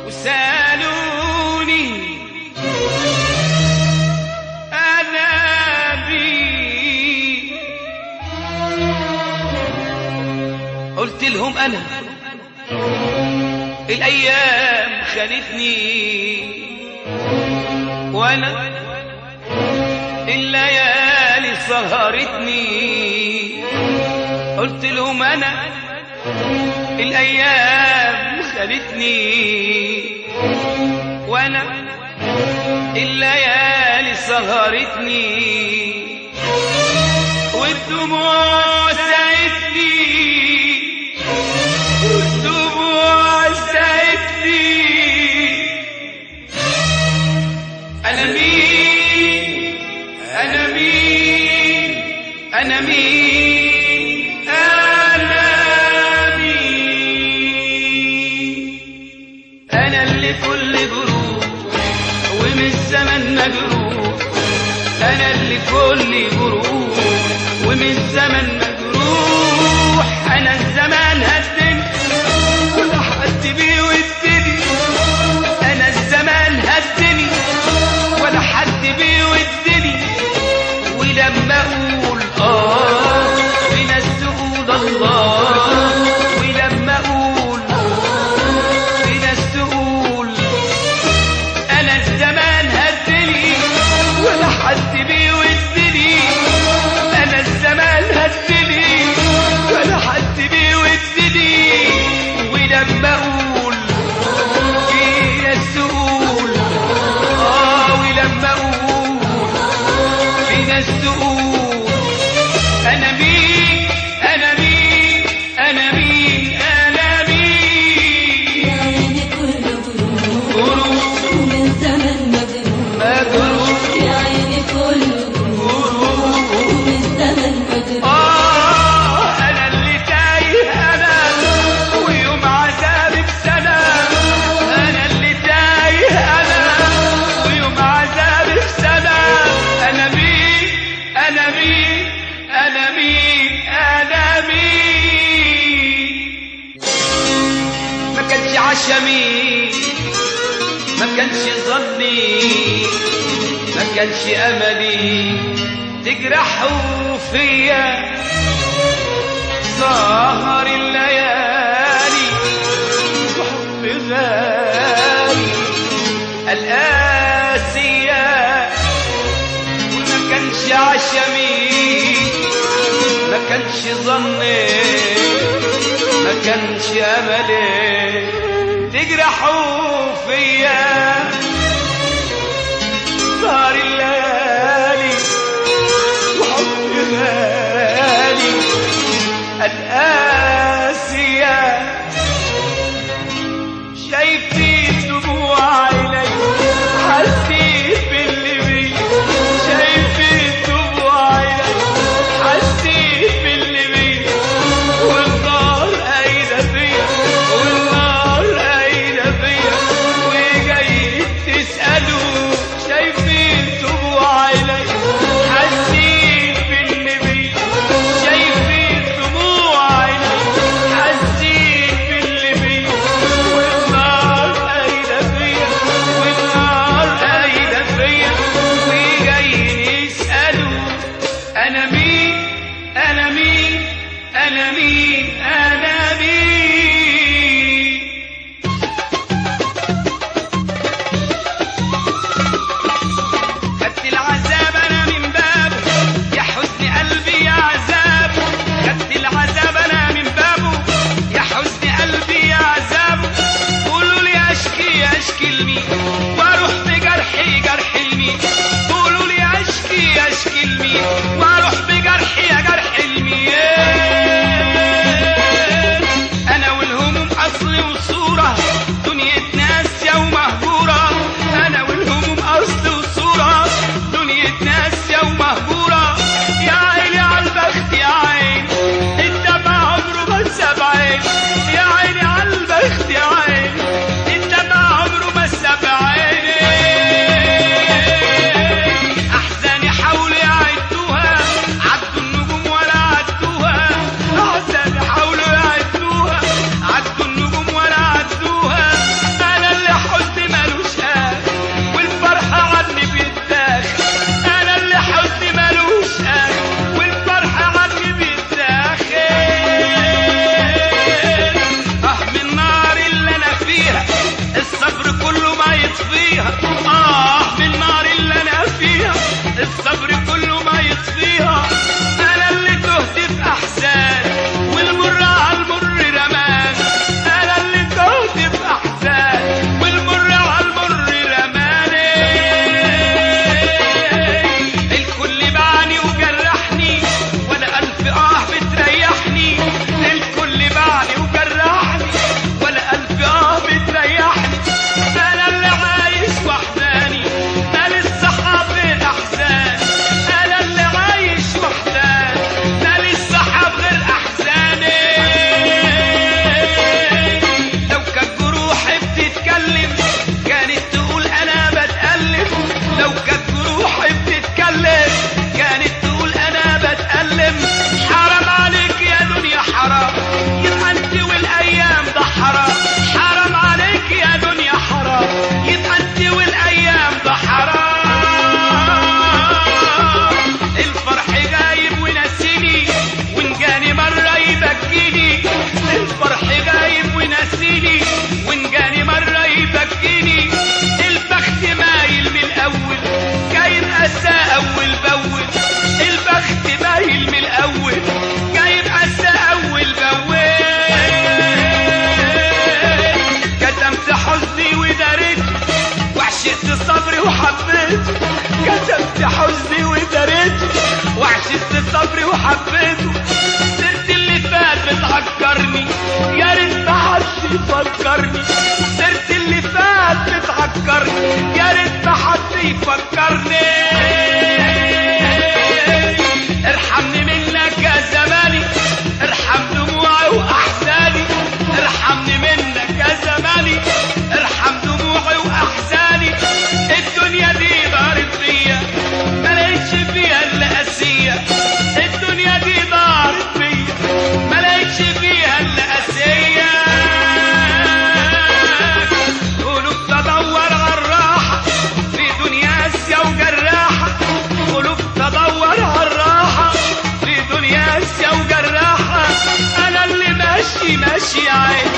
وسألوني أنا مين، قلت لهم أنا الأيام خانتني، وأنا الليالي سهرتني. قلت لهم أنا الأيام خانتني، وأنا الليالي سهرتني، والدموع ساعدتني، والدموع ساعدتني. أنا مين، أنا مين، أنا مين، أنا مين. أنا اللي كل جروح ومن الزمن مجروح، أنا اللي كل جروح ومن الزمن مجروح. أنا الزمان هدني ولا حد بيودني، أنا الزمان هدني ولا حد بيودني. ولما أقول في ناس تقول الله، ولما أقول في ناس تقول أنا الزمان هدني ولا حد بيودني. أنا الزمان هدني ولا حد بيودني. ولما أقول في ناس تقول ولما أقول في ناس تقول أنا مين، أنا مين، أنا مين، أنا مين. يا عيني كله جروح ومن زمن مجروح، يا عيني كله جروح ومن زمن مجروح. أنا اللي تايه أنا ويوم عذابي بسنة، أنا اللي تايه أنا ويوم عذابي بسنة. أنا مين، أنا مين، أنا مين، أنا مين. ما كانش عشمي، ما كانش ظني، ما كانش أملي تجرحوا فيا. سهر الليالي وحب غالي القاسية، وما كانش عشمي، ما كانش ظني، ما كانش أملي تجرحوا فيا. سهر الليالي وحب غالي القاسية، شايفين دموع عيني حسيت باللي بيا، شايفين دموع عيني حسيت باللي بيا. والنار قايدة فيا، والنار قايدة فيا، وجاي اللي غايب ونسيني وان جاني مرة يبكيني. البخت مايل من الاول جايب اسى اول باول. البخت مايل من الاول جايب اسى اول باول. كتمت حزني وداريت وعشقت صبري وحبيت. كتمت حزني وداريت وعشقت صبري وحبيته. سيرة اللي فات بتعكرني يا ريت حد يفكرني. سيرة اللي فات بتعكرني يا ريت حد يفكرني. ارحمني منك يا زماني ارحم دموعي واحزاني. ارحمني منك يا زماني ارحم دموعي واحزاني. الدنيا دي دارت فيا ملقتش فيها الا قاسية. الدنيا دي دارت فيا ملقتش فيها الا قاسية. قلوب تدور عالراحة في دنيا قاسية وجراحة. قلوب تدور عالراحة في دنيا قاسية وجراحة. انا اللي ماشي عين